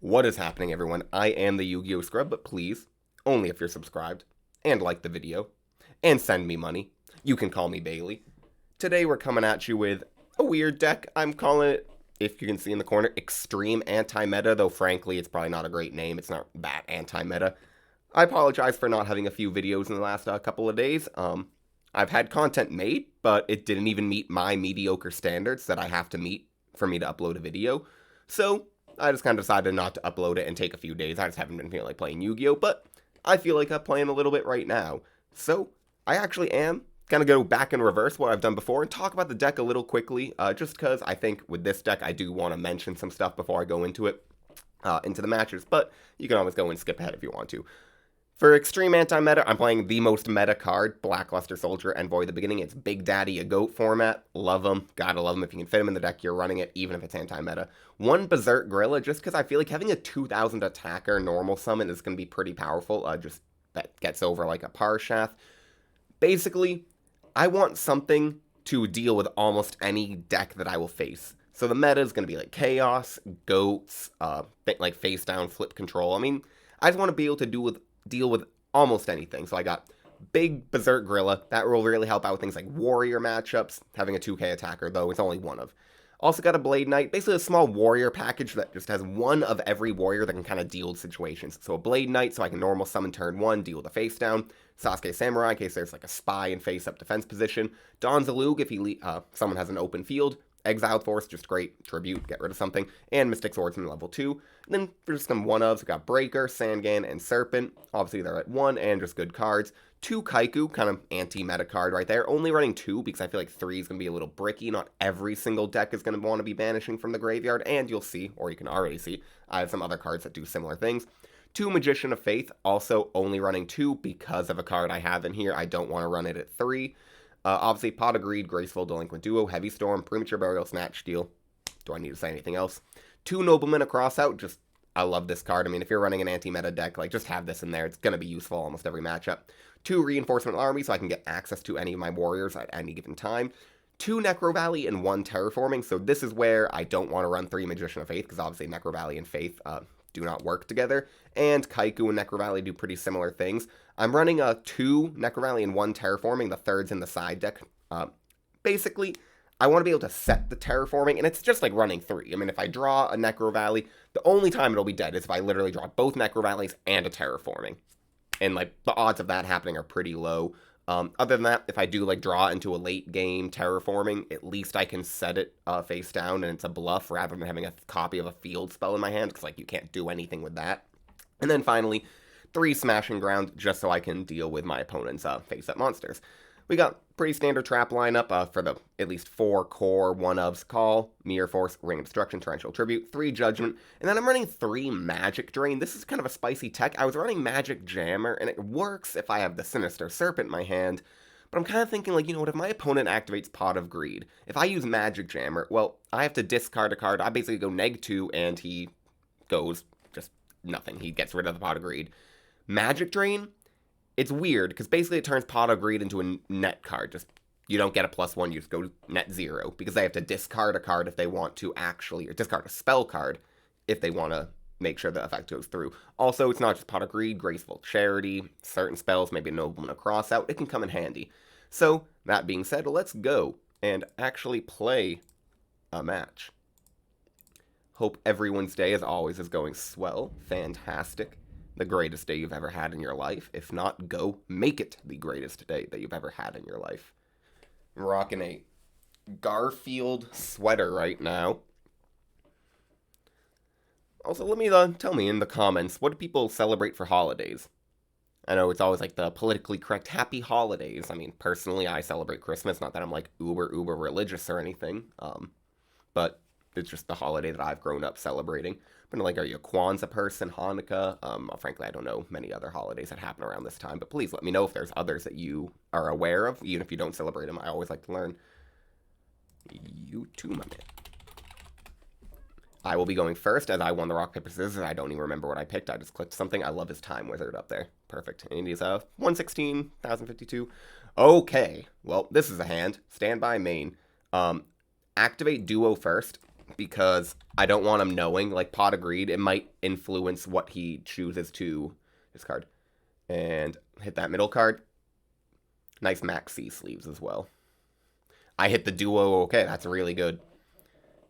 What is happening, everyone? I am the Yu-Gi-Oh! Scrub, but please, only if you're subscribed, and like the video, and send me money. You can call me Bailey. Today we're coming at you with a weird deck. I'm calling it, if you can see in the corner, Extreme Anti-Meta, though frankly it's probably not a great name. It's not that anti-meta. I apologize for not having a few videos in the last couple of days. I've had content made, but it didn't even meet my mediocre standards that I have to meet for me to upload a video. So I just kind of decided not to upload it and take a few days. I just haven't been feeling like playing Yu-Gi-Oh! But I feel like I'm playing a little bit right now. So I actually am going to go back and reverse what I've done before and talk about the deck a little quickly, just because I think with this deck I do want to mention some stuff before I go into it, into the matches. But you can always go and skip ahead if you want to. For Extreme Anti-Meta, I'm playing the most meta card, Blackluster Soldier, Envoy the Beginning. It's Big Daddy a Goat format. Love him. Gotta love him. If you can fit him in the deck, you're running it, even if it's anti-meta. One Berserk Gorilla, just because I feel like having a 2000 attacker normal summon is going to be pretty powerful. Just that gets over like a Parshath. Basically, I want something to deal with almost any deck that I will face. So the meta is going to be like Chaos, Goats, like Face Down, Flip Control. I mean, I just want to be able to deal with almost anything. So I got big Berserk Gorilla. That will really help out with things like Warrior matchups. Having a 2k attacker, though, it's only one of. Also got a Blade Knight, basically a small Warrior package that just has one of every Warrior that can kind of deal with situations. So a Blade Knight, so I can normal summon turn 1, deal with a face down. Sasuke Samurai, in case there's like a spy in face-up defense position. Don Zalug, if someone has an open field. Exiled Force, just great. Tribute, get rid of something. And Mystic Swordsman level 2. And then for just some one-ofs, we got Breaker, Sangan, and Serpent. Obviously, they're at 1 and just good cards. 2 Kaiku, kind of anti-meta card right there. Only running 2 because I feel like 3 is going to be a little bricky. Not every single deck is going to want to be banishing from the graveyard. And you'll see, or you can already see, I have some other cards that do similar things. 2 Magician of Faith, also only running 2 because of a card I have in here. I don't want to run it at 3. Obviously, Pot of Greed, Graceful Delinquent Duo, Heavy Storm, Premature Burial, Snatch Steal. Do I need to say anything else? 2 Noblemen, a Crossout. Just, I love this card. I mean, if you're running an anti-meta deck, like, just have this in there. It's going to be useful almost every matchup. 2 Reinforcement Army, so I can get access to any of my warriors at any given time. 2 Necro Valley and 1 Terraforming. So this is where I don't want to run 3 Magician of Faith, because obviously Necro Valley and Faith do not work together, and Kaiku and Necro Valley do pretty similar things. I'm running 2 Necro Valley and 1 Terraforming, the third's in the side deck. Basically, I want to be able to set the Terraforming, and it's just like running 3. I mean, if I draw a Necro Valley, the only time it'll be dead is if I literally draw both Necro Valleys and a Terraforming. And, like, the odds of that happening are pretty low. Other than that, if I do, like, draw into a late game Terraforming, at least I can set it face down and it's a bluff rather than having a copy of a field spell in my hand, because, like, you can't do anything with that. And then finally, 3 Smashing Ground, just so I can deal with my opponent's face-up monsters. We got pretty standard trap lineup for the at least 4 core one-ofs: Call, Mirror Force, Ring of Destruction, Torrential Tribute, 3 Judgment, and then I'm running 3 Magic Drain. This is kind of a spicy tech. I was running Magic Jammer, and it works if I have the Sinister Serpent in my hand, but I'm kind of thinking, like, you know what, if my opponent activates Pot of Greed, if I use Magic Jammer, well, I have to discard a card. I basically go -2, and he goes just nothing. He gets rid of the Pot of Greed. Magic Drain? It's weird, because basically it turns Pot of Greed into a net card. Just, you don't get a +1, you just go net 0, because they have to discard a card if they want to actually, or discard a spell card if they want to make sure the effect goes through. Also, it's not just Pot of Greed, Graceful Charity, certain spells, maybe a Nobleman, a Crossout, it can come in handy. So, that being said, let's go and actually play a match. Hope everyone's day, as always, is going swell. Fantastic. The greatest day you've ever had in your life. If not, go make it the greatest day that you've ever had in your life. I'm rocking a Garfield sweater right now. Also, let me tell me in the comments, what do people celebrate for holidays? I know it's always like the politically correct happy holidays. I mean, personally, I celebrate Christmas. Not that I'm like uber religious or anything. But it's just the holiday that I've grown up celebrating. But like, are you a Kwanzaa person, Hanukkah? Frankly, I don't know many other holidays that happen around this time. But please let me know if there's others that you are aware of, even if you don't celebrate them. I always like to learn. You too, my man. I will be going first, as I won the rock, paper, scissors. I don't even remember what I picked. I just clicked something. I love his time wizard up there. Perfect. And he's 116, 1052. Okay. Well, this is a hand. Standby main. Activate Duo first. because I don't want him knowing. Like, Pot of Greed, it might influence what he chooses to discard. And hit that middle card. Nice Max C sleeves as well. I hit the duo. Okay, that's really good.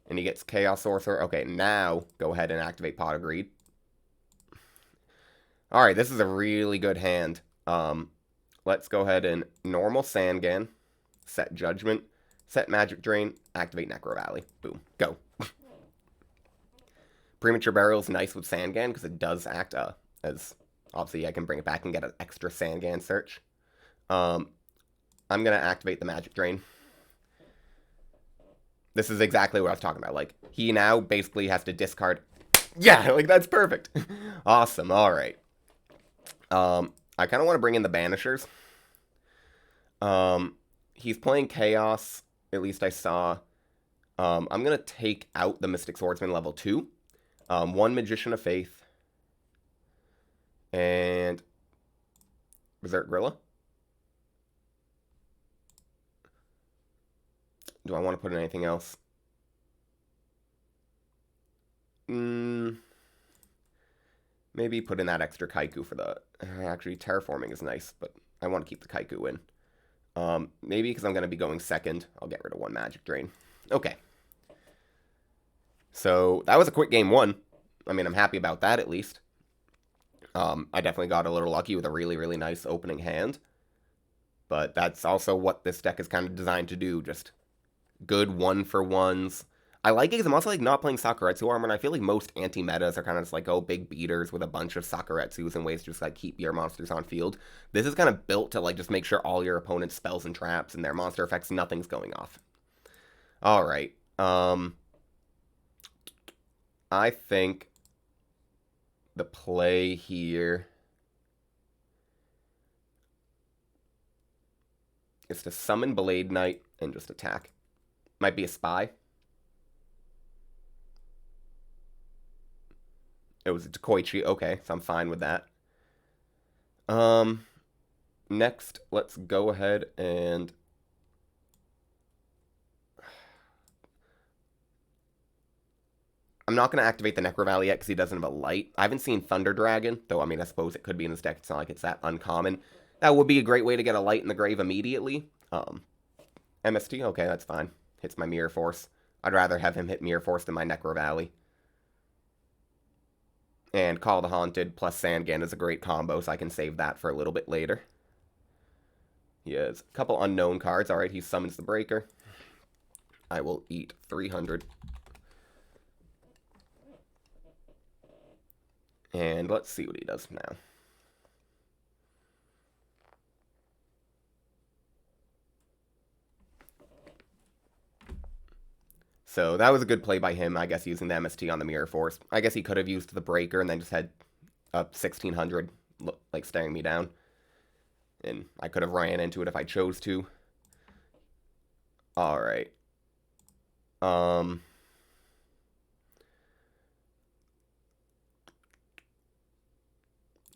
And he gets Chaos Sorcerer. Okay, now go ahead and activate Pot of Greed. Alright, this is a really good hand. Let's go ahead and normal Sangan, set Judgment, set Magic Drain, activate Necro Valley. Boom. Go. Premature Burial is nice with Sangan because it does act as... Obviously, I can bring it back and get an extra Sangan search. I'm going to activate the Magic Drain. This is exactly what I was talking about. Like, he now basically has to discard... Yeah, like, that's perfect. Awesome, alright. I kind of want to bring in the Banishers. He's playing Chaos, at least I saw. I'm going to take out the Mystic Swordsman level 2. 1 Magician of Faith. And Berserk Gorilla. Do I want to put in anything else? Maybe put in that extra Kaiku for the... Actually, Terraforming is nice, but I want to keep the Kaiku in. Maybe because I'm going to be going second, I'll get rid of 1 Magic Drain. Okay. So, that was a quick game 1. I mean, I'm happy about that, at least. I definitely got a little lucky with a really, really nice opening hand. But that's also what this deck is kind of designed to do. Just good 1-for-1s. I like it because I'm also like not playing Sakuretsu armor, and I feel like most anti-metas are kind of just like, oh, big beaters with a bunch of Sakuretsus and ways to just like keep your monsters on field. This is kind of built to like just make sure all your opponent's spells and traps and their monster effects, nothing's going off. Alright. I think the play here is to summon Blade Knight and just attack. Might be a spy. It was a Dekoichi. Okay, so I'm fine with that. Next, let's go ahead and... I'm not going to activate the Necro Valley yet because he doesn't have a light. I haven't seen Thunder Dragon, though, I mean, I suppose it could be in his deck. It's not like it's that uncommon. That would be a great way to get a light in the grave immediately. MST? Okay, that's fine. Hits my Mirror Force. I'd rather have him hit Mirror Force than my Necro Valley. And Call the Haunted plus Sangan is a great combo, so I can save that for a little bit later. He has a couple unknown cards. Alright, he summons the Breaker. I will eat 300. And let's see what he does now. So that was a good play by him, I guess, using the MST on the Mirror Force. I guess he could have used the Breaker and then just had up 1600, like, staring me down. And I could have ran into it if I chose to. Alright.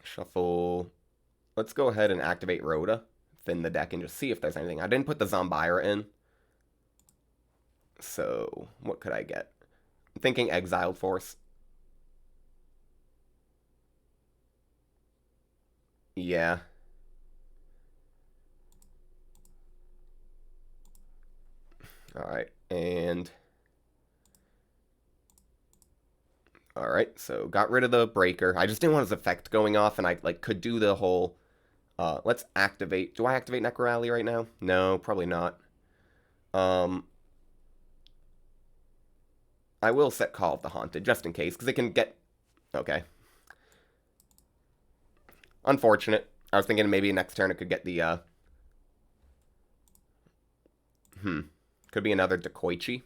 Shuffle. Let's go ahead and activate Rhoda. Thin the deck and just see if there's anything. I didn't put the Zombira in. So, what could I get? I'm thinking Exiled Force. Yeah. Alright, and... Alright, so got rid of the Breaker. I just didn't want his effect going off, and I like could do the whole... let's activate... Do I activate Necro Valley right now? No, probably not. I will set Call of the Haunted, just in case, because it can get... Okay. Unfortunate. I was thinking maybe next turn it could get the, Could be another Dekoichi.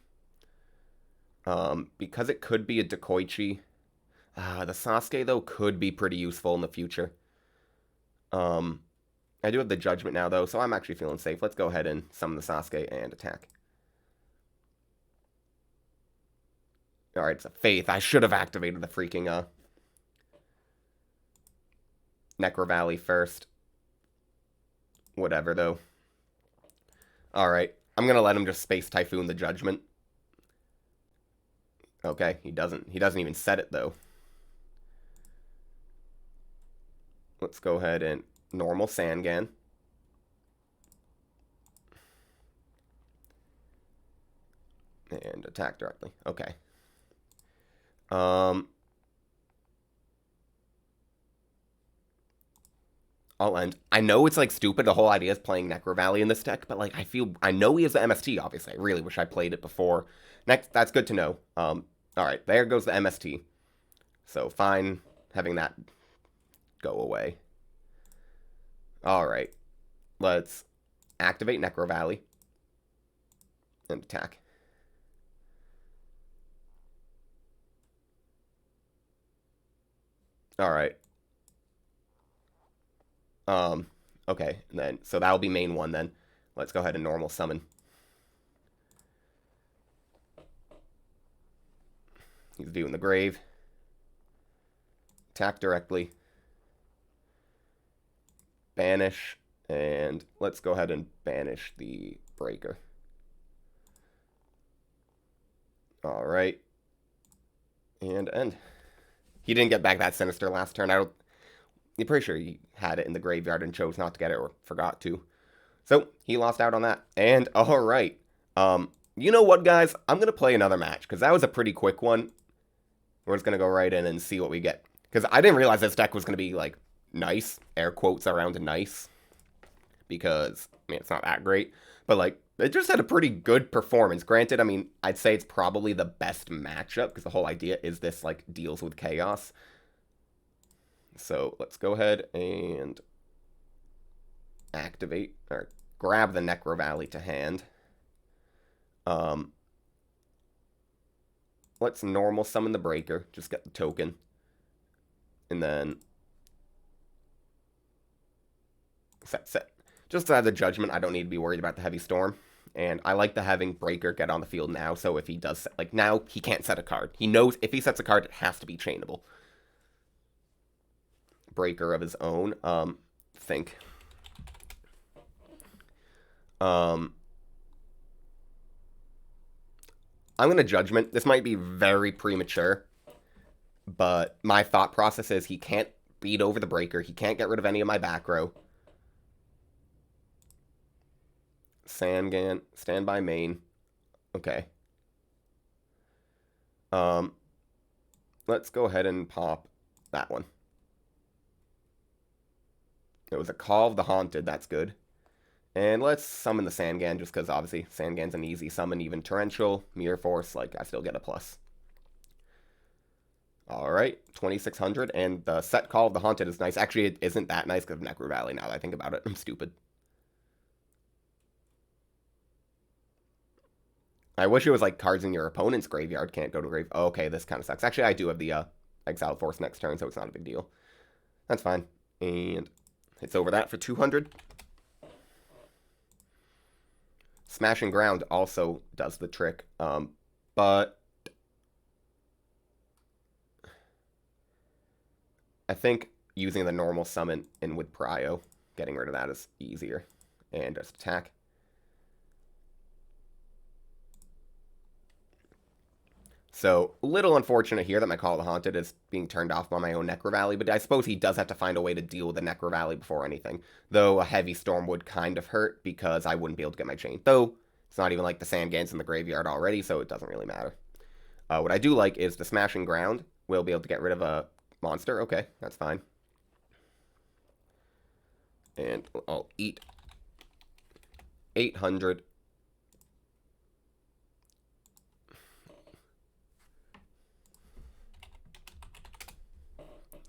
Because it could be a Dekoichi. The Sasuke, though, could be pretty useful in the future. I do have the Judgment now, though, so I'm actually feeling safe. Let's go ahead and summon the Sasuke and attack. Alright, it's a Faith. I should have activated the freaking, Necro Valley first. Whatever, though. Alright, I'm gonna let him just Space Typhoon the Judgment. Okay, he doesn't even set it, though. Let's go ahead and normal Sangan. And attack directly. Okay. I'll end. I know it's like stupid. The whole idea is playing Necro Valley in this deck, but like I know he has the MST. Obviously, I really wish I played it before. Next, that's good to know. All right, there goes the MST. So fine, having that go away. All right, let's activate Necro Valley and attack. All right. Okay, and then, so that'll be main one then. Let's go ahead and normal summon. He's doing the grave. Attack directly. Banish, and let's go ahead and banish the breaker. Alright. And end. He didn't get back that Sinister last turn. I'm pretty sure he had it in the graveyard and chose not to get it or forgot to. So, he lost out on that. And, alright. You know what, guys? I'm going to play another match, because that was a pretty quick one. We're just going to go right in and see what we get. Because I didn't realize this deck was going to be, like, nice. Air quotes around nice. Because, I mean, it's not that great. But, like, it just had a pretty good performance. Granted, I mean, I'd say it's probably the best matchup, because the whole idea is this, like, deals with chaos. So, let's go ahead and activate, or grab the Necro Valley to hand. Let's normal summon the breaker, just get the token. And then set. Just to have the judgment, I don't need to be worried about the heavy storm. And I like the having breaker get on the field now, so if he does set, like now he can't set a card. He knows if he sets a card, it has to be chainable. Breaker of his own. Think. I'm going to judgment. This might be very premature, but my thought process is he can't beat over the breaker. He can't get rid of any of my back row. Sangan, standby main. Okay. Let's go ahead and pop that one. It was a Call of the Haunted. That's good. And let's summon the Sangan, just because obviously Sangan's an easy summon. Even Torrential, Mirror Force, like I still get a plus. Alright, 2600. And the set Call of the Haunted is nice. Actually, it isn't that nice because of Necro Valley now that I think about it. I'm stupid. I wish it was like cards in your opponent's graveyard can't go to grave. Oh, okay, this kind of sucks. Actually, I do have the Exiled Force next turn, so it's not a big deal. That's fine. And it's over that for 200. Smashing Ground also does the trick, but I think using the normal summon in with Prio, getting rid of that is easier. And just attack. So, a little unfortunate here that my Call of the Haunted is being turned off by my own Necro Valley, but I suppose he does have to find a way to deal with the Necro Valley before anything. Though a Heavy Storm would kind of hurt because I wouldn't be able to get my chain. Though, it's not even like the Sangan's in the graveyard already, so it doesn't really matter. What I do like is the Smashing Ground. We'll be able to get rid of a monster. Okay, that's fine. And I'll eat 800.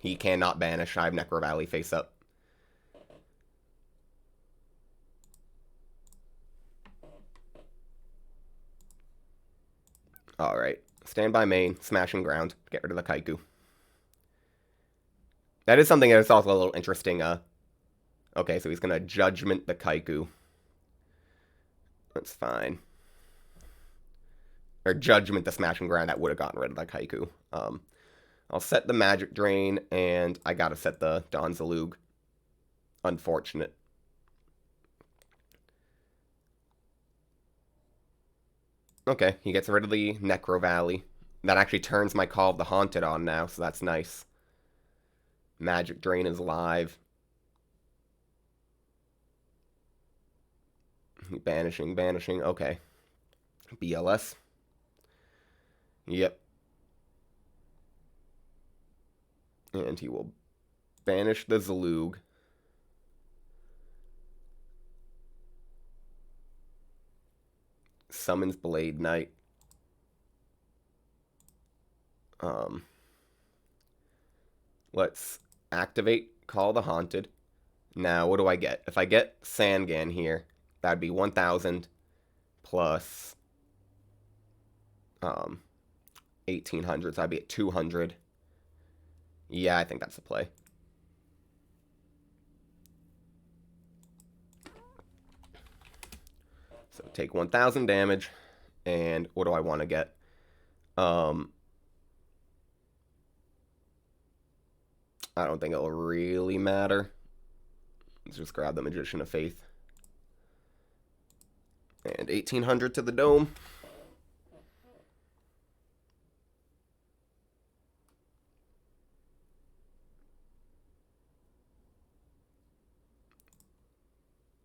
He cannot banish. I have Necro Valley face up. Alright. Standby main. Smashing Ground. Get rid of the Kaiku. That is something that's also a little interesting. Okay, so he's going to Judgment the Kaiku. That's fine. Or Judgment the Smashing Ground. That would have gotten rid of the Kaiku. I'll set the Magic Drain, and I gotta set the Don Zalug. Unfortunate. Okay, he gets rid of the Necro Valley. That actually turns my Call of the Haunted on now, so that's nice. Magic Drain is live. Banishing, banishing. Okay. BLS. Yep. And he will banish the Zalug. Summons Blade Knight. Let's activate Call the Haunted. Now, what do I get? If I get Sangan here, that'd be 1,000 plus 1,800, so I'd be at 200. Yeah, I think that's the play. So take 1,000 damage, and what do I want to get? I don't think it'll really matter. Let's just grab the Magician of Faith. And 1,800 to the dome.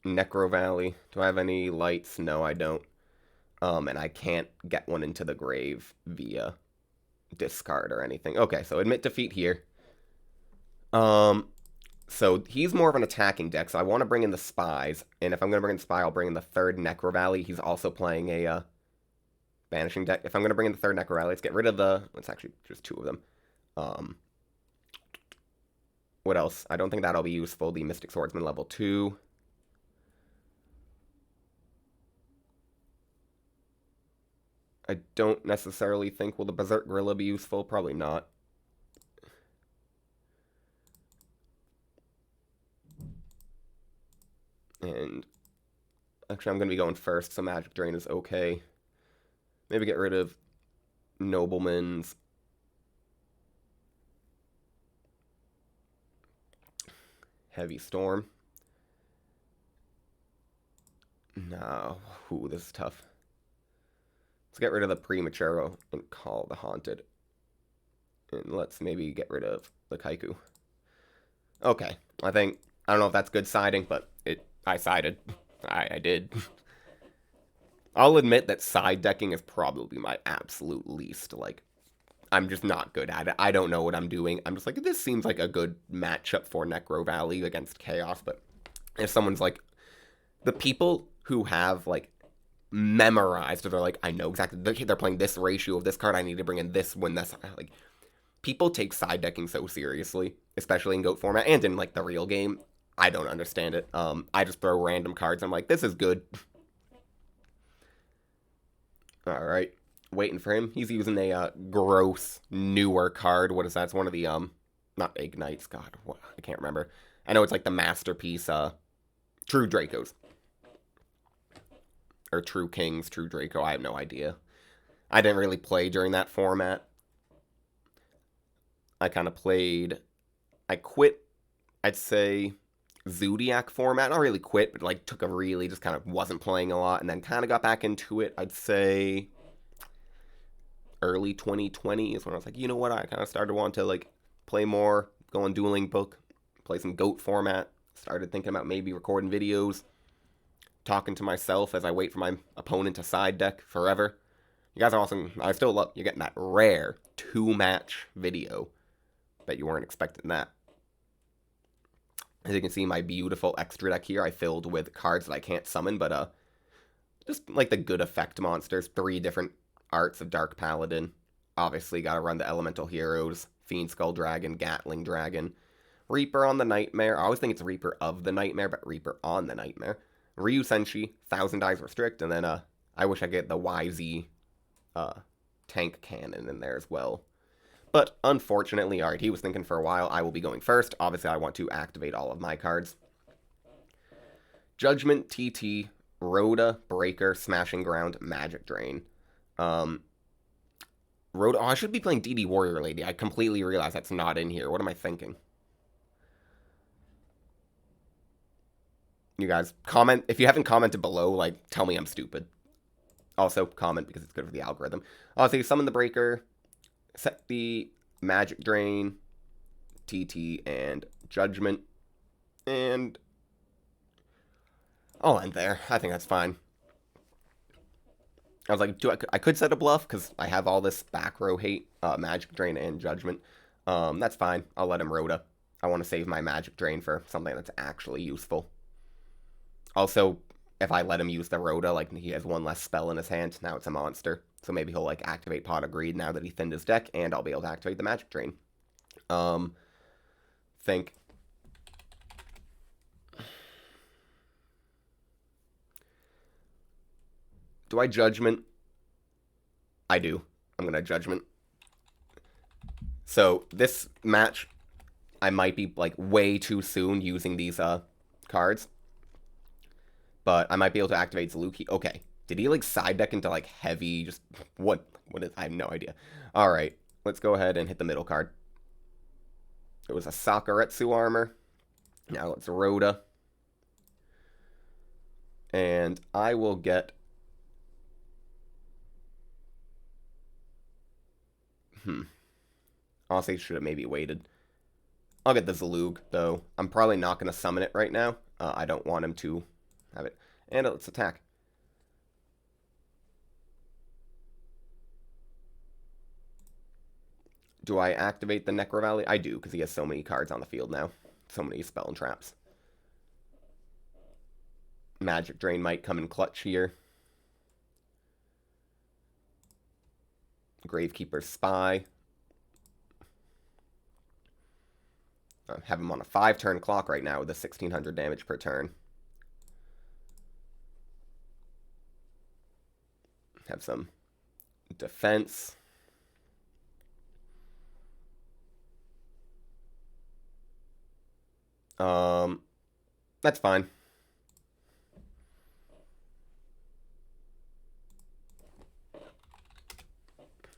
Necro Valley. Do I have any lights? No, I don't. And I can't get one into the grave via discard or anything. Okay, so admit defeat here. So he's more of an attacking deck, so I want to bring in the Spies. And if I'm going to bring in the Spy, I'll bring in the third Necro Valley. He's also playing a banishing deck. If I'm going to bring in the third Necro Valley, let's get rid of the... It's actually just two of them. What else? I don't think that'll be useful. The Mystic Swordsman level 2. I don't necessarily think will the Berserk Gorilla be useful. Probably not. And actually, I'm going to be going first, so Magic Drain is okay. Maybe get rid of Nobleman's. Heavy Storm. No. Ooh, this is tough. Let's get rid of the Premature and Call the Haunted. And let's maybe get rid of the Kaiku. Okay. I don't know if that's good siding, but I sided. I did. I'll admit that side decking is probably my absolute least. Like, I'm just not good at it. I don't know what I'm doing. I'm just like, this seems like a good matchup for Necro Valley against Chaos. But if someone's like, the people who have, like, memorized, they're like, I know exactly, they're playing this ratio of this card, I need to bring in this when this, like, people take side decking so seriously, especially in GOAT format, and in, like, the real game. I don't understand it. I just throw random cards. I'm like, this is good. Alright. Waiting for him. He's using a gross, newer card. What is that? It's one of the, not Ignites. God, what? I can't remember. I know it's like the Masterpiece, True Dracos. Or True Kings, True Draco. I have no idea. I didn't really play during that format. I kind of played... I quit, I'd say... Zodiac format. Not really quit, but like took a really, just kind of wasn't playing a lot, and then kind of got back into it. I'd say early 2020 is when I was like, you know what, I kind of started wanting to like play more, go on Dueling Book, play some GOAT format. Started thinking about maybe recording videos, talking to myself as I wait for my opponent to side deck forever. You guys are awesome. I still love you're getting that rare 2-match video. Bet you weren't expecting that. As you can see, my beautiful extra deck here I filled with cards that I can't summon, but just like the good effect monsters. 3 different arts of Dark Paladin. Obviously, gotta run the Elemental Heroes. Fiend Skull Dragon, Gatling Dragon. Reaper on the Nightmare. I always think it's Reaper of the Nightmare, but Reaper on the Nightmare. Ryu Senshi, 1,000 Eyes Restrict, and then I wish I could get the YZ tank cannon in there as well. But unfortunately, alright, he was thinking for a while. I will be going first. Obviously, I want to activate all of my cards. Judgment, TT, Rhoda, Breaker, Smashing Ground, Magic Drain. Rhoda, oh, I should be playing DD Warrior Lady. I completely realized that's not in here. What am I thinking? You guys, comment. If you haven't commented below, like, tell me I'm stupid. Also, comment because it's good for the algorithm. So you summon the Breaker. Set the Magic Drain, TT, and Judgment. And I'll end there. I think that's fine. I was like, I could set a bluff because I have all this back row hate, Magic Drain and Judgment. That's fine. I'll let him Rhoda. I want to save my Magic Drain for something that's actually useful. Also, if I let him use the Rhoda, like, he has one less spell in his hand. Now it's a monster. So maybe he'll, like, activate Pot of Greed now that he thinned his deck, and I'll be able to activate the Magic Drain. Think. Do I Judgment? I do. I'm going to Judgment. So this match, I might be, like, way too soon using these cards. But I might be able to activate Zaluki. Okay. Did he, like, side deck into, like, heavy? Just, what is, I have no idea. Alright. Let's go ahead and hit the middle card. It was a Sakuretsu armor. Now let's Rhoda. And I will get... Honestly, should have maybe waited. I'll get the Zalug, though. I'm probably not going to summon it right now. I don't want him to have it. And let's attack. Do I activate the Necro Valley? I do, because he has so many cards on the field now. So many spell and traps. Magic Drain might come in clutch here. Gravekeeper's Spy. Have him on a 5-turn clock right now with a 1600 damage per turn. Have some defense. That's fine.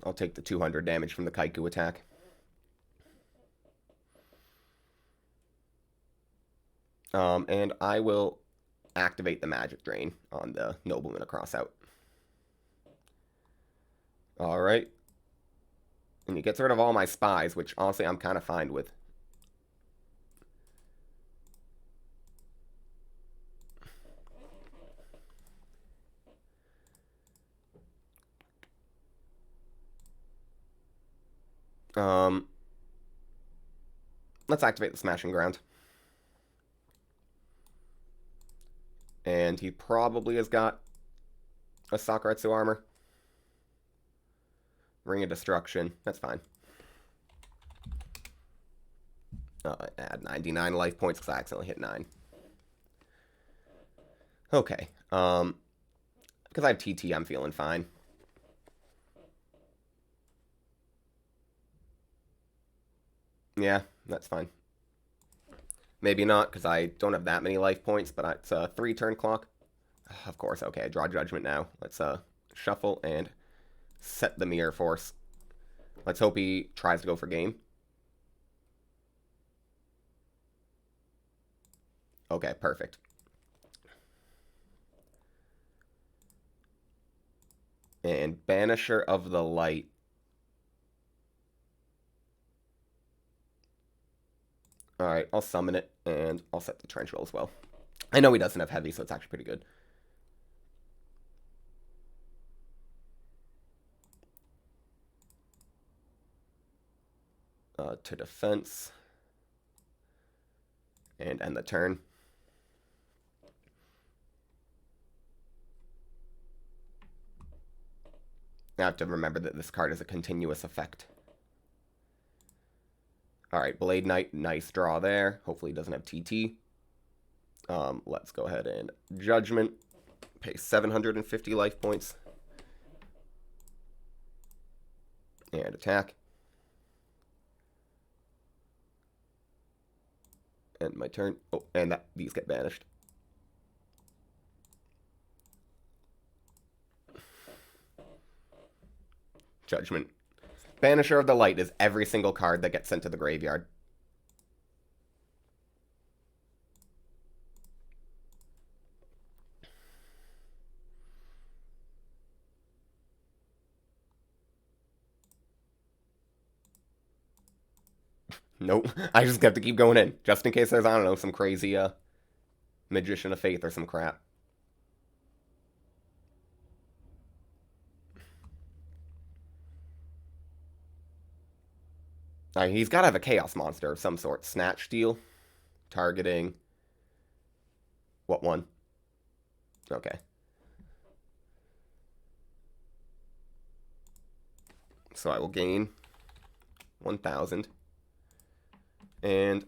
I'll take the 200 damage from the Kaiku attack. And I will activate the Magic Drain on the Nobleman across out. Alright. And he gets rid of all my spies, which honestly I'm kind of fine with. Let's activate the Smashing Ground. And he probably has got a Sakuretsu armor. Ring of Destruction. That's fine. Add 99 life points because I accidentally hit 9. Okay. Because I have TT, I'm feeling fine. Yeah, that's fine. Maybe not, because I don't have that many life points, but it's a 3-turn clock. Of course, okay, I draw Judgment now. Let's shuffle and set the Mirror Force. Let's hope he tries to go for game. Okay, perfect. And Banisher of the Light. Alright, I'll summon it, and I'll set the Trench Roll as well. I know he doesn't have heavy, so it's actually pretty good. To defense. And end the turn. I have to remember that this card is a continuous effect. Alright, Blade Knight, nice draw there. Hopefully he doesn't have TT. Let's go ahead and Judgment. Pay 750 life points. And attack. End my turn. Oh, and these get banished. Judgment. Banisher of the Light is every single card that gets sent to the graveyard. Nope. I just have to keep going in, just in case there's, I don't know, some crazy, Magician of Faith or some crap. He's got to have a Chaos Monster of some sort. Snatch Steal. Targeting. What one? Okay. So I will gain 1,000. And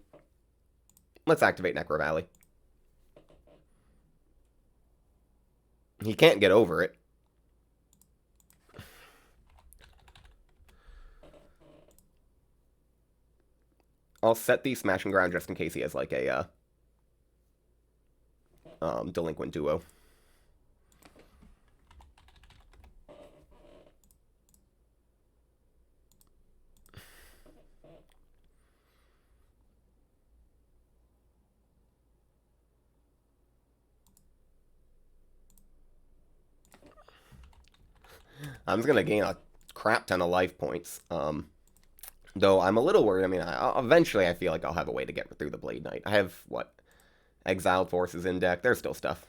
let's activate Necro Valley. He can't get over it. I'll set the Smashing Ground just in case he has like a Delinquent Duo. I'm just gonna gain a crap ton of life points. Though I'm a little worried. I mean, eventually I feel like I'll have a way to get through the Blade Knight. I have, what, Exiled Forces in deck. There's still stuff.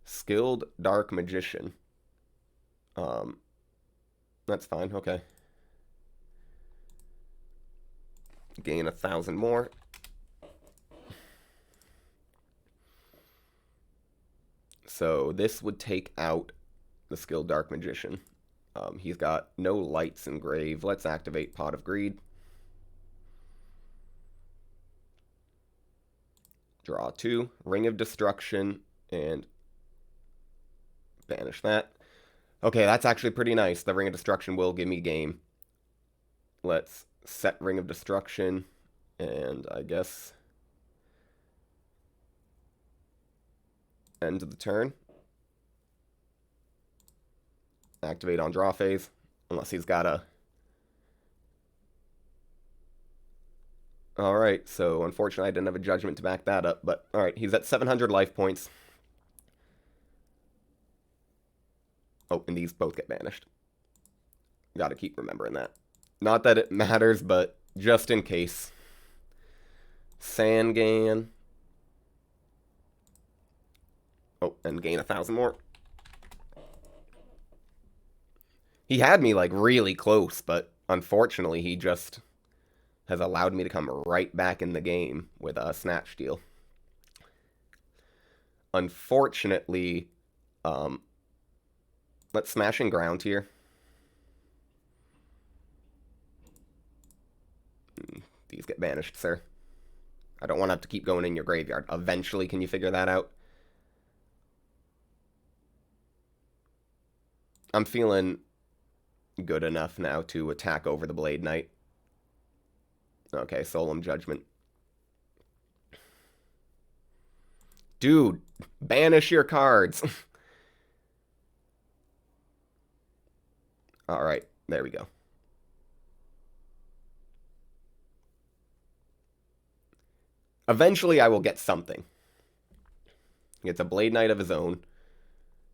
Skilled Dark Magician. That's fine, okay. Gain 1,000 more. So this would take out the Skilled Dark Magician. He's got no lights in grave. Let's activate Pot of Greed. Draw 2. Ring of Destruction. And banish that. Okay, that's actually pretty nice. The Ring of Destruction will give me game. Let's set Ring of Destruction. And I guess end of the turn. Activate on draw phase. Unless he's got a... Alright, so unfortunately I didn't have a judgment to back that up. But alright, he's at 700 life points. Oh, and these both get banished. Gotta keep remembering that. Not that it matters, but just in case. Sangan. Oh, and gain 1,000 more. He had me, like, really close, but unfortunately he just has allowed me to come right back in the game with a Snatch Steal. Unfortunately, let's Smashing Ground here. These get banished, sir. I don't want to have to keep going in your graveyard. Eventually, can you figure that out? I'm feeling good enough now to attack over the Blade Knight. Okay, Solemn Judgment. Dude, banish your cards. Alright, there we go. Eventually, I will get something. He gets a Blade Knight of his own.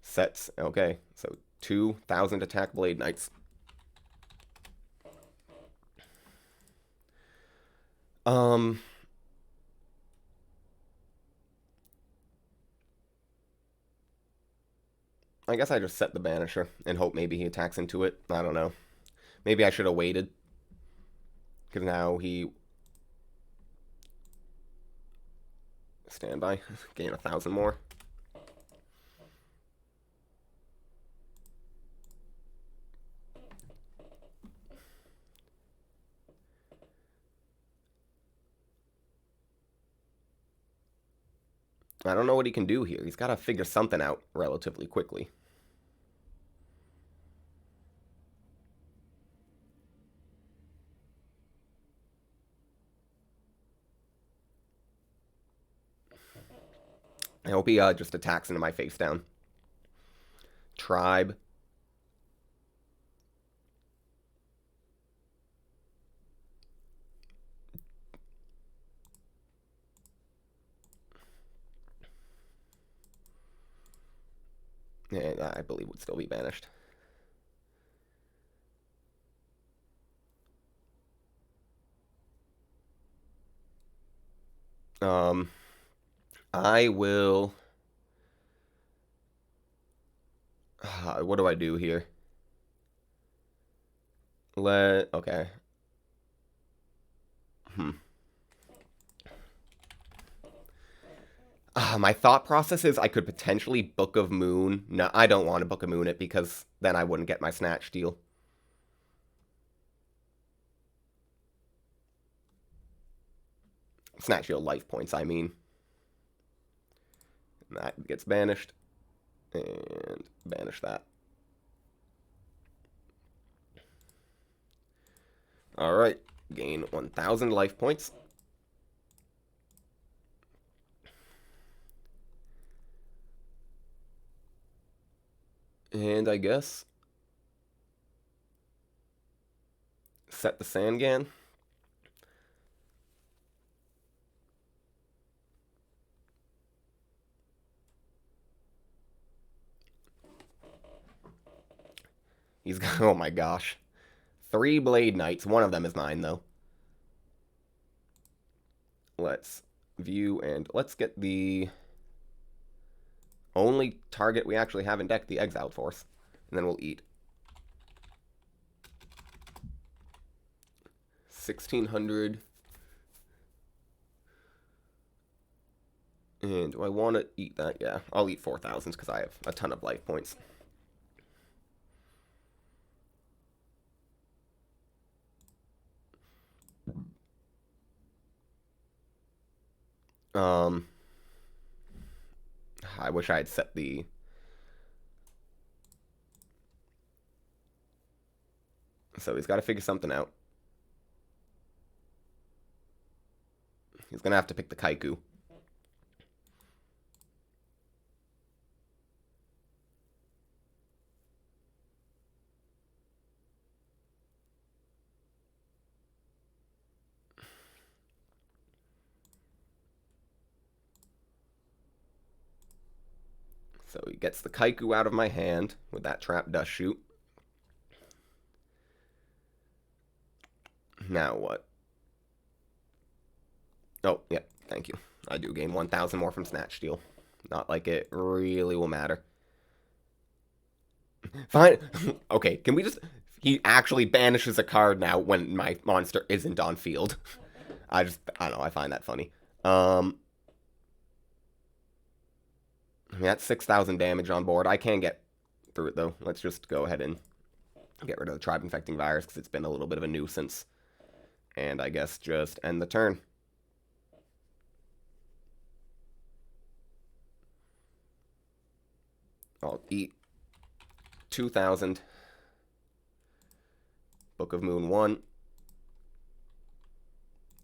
Sets, okay, so 2,000 attack Blade Knights. I guess I just set the Banisher and hope maybe he attacks into it. I don't know. Maybe I should have waited. Because now he... Standby. Gain 1,000 more. I don't know what he can do here. He's got to figure something out relatively quickly. I hope he just attacks into my face down. Tribe. And I believe would still be banished. Um, I will... what do I do here? Okay. Hmm. My thought process is I could potentially Book of Moon. No, I don't want to Book of Moon it because then I wouldn't get my Snatch deal. Snatch deal life points, I mean. That gets banished. And banish that. Alright. Gain 1,000 life points. And I guess... set the Sangan. He's got... oh my gosh. 3 Blade Knights. One of them is mine, though. Let's view and let's get the only target we actually have in deck, the Exiled Force. And then we'll eat. 1,600. And do I want to eat that? Yeah, I'll eat 4,000 because I have a ton of life points. I wish I had set the... so he's got to figure something out. He's going to have to pick the Kaiku. So he gets the Kaiku out of my hand with that Trap Dust Shoot. Now what? Oh, yeah, thank you. I do gain 1,000 more from Snatch Steal. Not like it really will matter. Fine. Okay, can we just... he actually banishes a card now when my monster isn't on field. I don't know, I find that funny. I mean, that's 6,000 damage on board. I can get through it, though. Let's just go ahead and get rid of the Tribe Infecting Virus, because it's been a little bit of a nuisance. And I guess just end the turn. I'll eat 2,000. Book of Moon 1.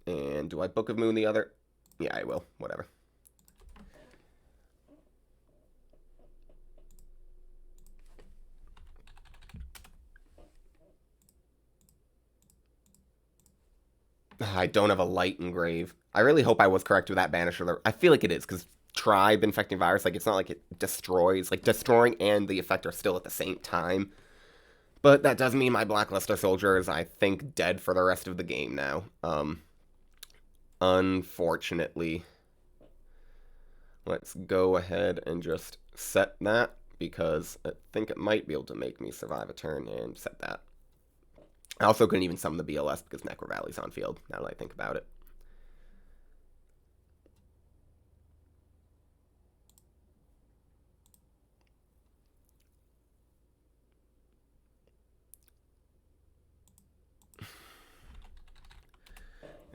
And do I Book of Moon the other? Yeah, I will. Whatever. I don't have a Light Engrave. I really hope I was correct with that Banisher. I feel like it is, because Tribe Infecting Virus, like, it's not like it destroys. Like, destroying and the effect are still at the same time. But that does mean my Blackluster Soldier is, I think, dead for the rest of the game now. Unfortunately. Let's go ahead and just set that, because I think it might be able to make me survive a turn, and set that. I also couldn't even summon the BLS because Necro Valley's on field, now that I think about it.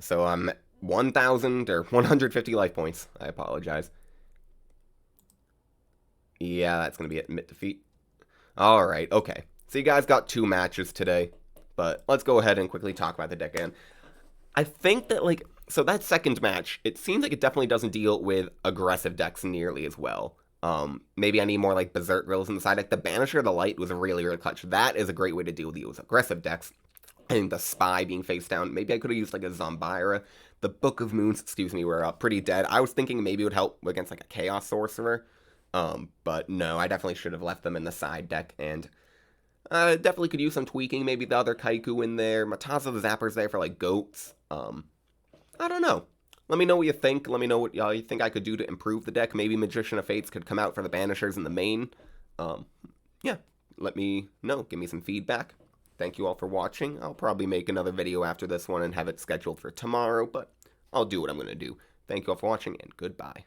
So I'm 1,000 or 150 life points. I apologize. Yeah, that's going to be it. Admit defeat. Alright, okay. So you guys got 2 matches today. But let's go ahead and quickly talk about the deck again. I think that, like, so that second match, it seems like it definitely doesn't deal with aggressive decks nearly as well. Maybe I need more, like, Berserk Grills in the side deck. The Banisher of the Light was really, really clutch. That is a great way to deal with these aggressive decks. And the Spy being face down. Maybe I could have used, like, a Zombira. The Book of Moons, excuse me, were pretty dead. I was thinking maybe it would help against, like, a Chaos Sorcerer. But no, I definitely should have left them in the side deck, and... definitely could use some tweaking, maybe the other Kaiku in there. Mataza the Zapper's there for, like, goats. I don't know. Let me know what you think. Let me know what you think I could do to improve the deck. Maybe Magician of Fates could come out for the Banishers in the main. Yeah, let me know. Give me some feedback. Thank you all for watching. I'll probably make another video after this one and have it scheduled for tomorrow, but I'll do what I'm going to do. Thank you all for watching, and goodbye.